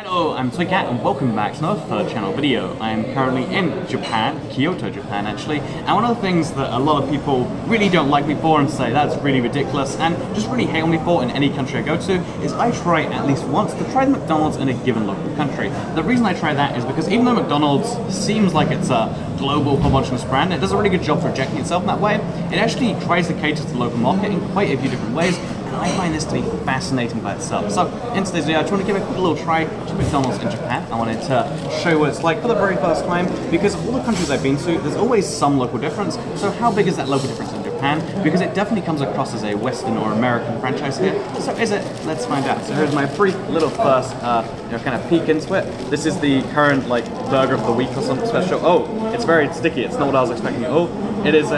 Hello, I'm Toycat and welcome back to another third channel video. I am currently in Japan, Kyoto, Japan actually, and one of the things that a lot of people really don't like me for and say that's really ridiculous and just really hate on me for in any country I go to is I try at least once to try the McDonald's in a given local country. The reason I try that is because even though McDonald's seems like it's a global homogenous brand, it does a really good job projecting itself in that way. It actually tries to cater to the local market in quite a few different ways. I find this to be fascinating by itself. So in today's video, I just want to give a quick little try to McDonald's in Japan. I wanted to show you what it's like for the very first time, because of all the countries I've been to, there's always some local difference. So how big is that local difference in Japan? Because it definitely comes across as a Western or American franchise here. So is it? Let's find out. So here's my brief little first kind of peek into it. This is the current burger of the week or something special. Oh, it's very sticky. It's not what I was expecting at all. It is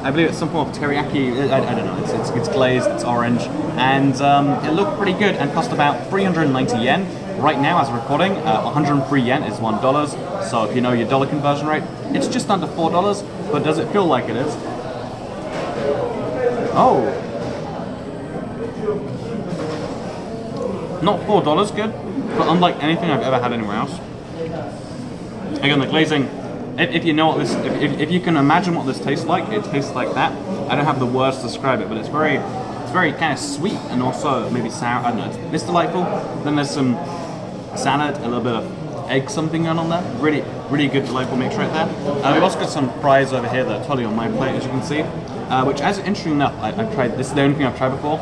I believe it's some form of teriyaki, I don't know, it's glazed, it's orange, and it looked pretty good and cost about 390 yen. Right now, as we're recording, 103 yen is $1, so if you know your dollar conversion rate, it's just under $4, but does it feel like it is? Oh! Not $4 good, but unlike anything I've ever had anywhere else. Again, the glazing, if you know what this, if you can imagine what this tastes like, it tastes like that. I don't have the words to describe it, but it's very kind of sweet and also maybe sour. I don't know, it's delightful. Then there's some salad, a little bit of egg something going on there. Really good, delightful mix right there. We've also got some fries over here that are totally on my plate, as you can see. Which, as interesting enough, I've tried. This is the only thing I've tried before.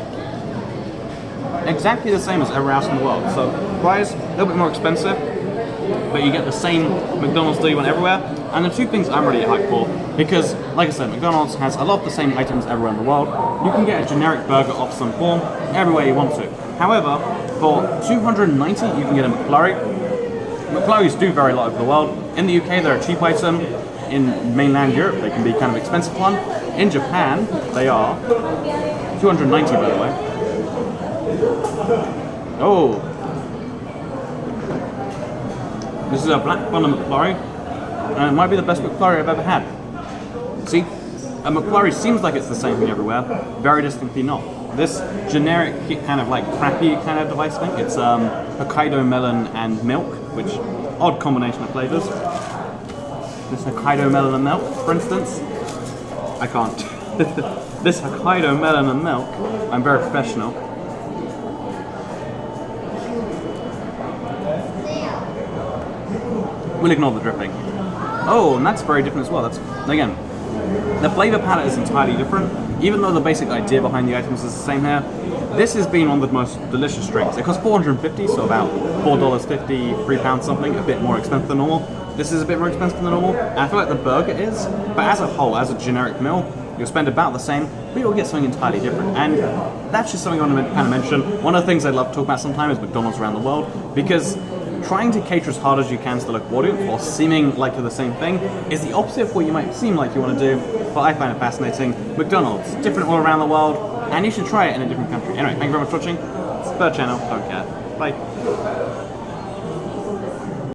Exactly the same as everywhere else in the world. So fries, a little bit more expensive, but you get the same McDonald's deal you want everywhere. And the two things I'm really hyped for, because, like I said, McDonald's has a lot of the same items everywhere in the world. You can get a generic burger of some form everywhere you want to. However, for $290, you can get a McFlurry. McFlurries do vary a lot over the world. In the UK, they're a cheap item. In mainland Europe, they can be kind of expensive one. In Japan, they are $290, by the way. Oh! This is a black butter McFlurry, and it might be the best McFlurry I've ever had. See, a McFlurry seems like it's the same thing everywhere, very distinctly not. This generic kind of crappy kind of device thing, it's Hokkaido melon and milk, which, odd combination of flavors. This Hokkaido melon and milk, for instance, I can't. This Hokkaido melon and milk, I'm very professional. We'll ignore the dripping. Oh, and that's very different as well. That's, again, the flavor palette is entirely different. Even though the basic idea behind the items is the same here, this has been one of the most delicious drinks. It costs $450, so about $4.50, £3 something, a bit more expensive than normal. This is a bit more expensive than normal, and I feel like the burger is, but as a whole, as a generic meal, you'll spend about the same, but you'll get something entirely different. And that's just something I want to kind of mention. One of the things I'd love to talk about sometime is McDonald's around the world, because trying to cater as hard as you can to the local audience while seeming like you're the same thing is the opposite of what you might seem like you want to do, but I find it fascinating. McDonald's, different all around the world, and you should try it in a different country. Anyway, thank you very much for watching. It's the third channel, Toycat. Bye.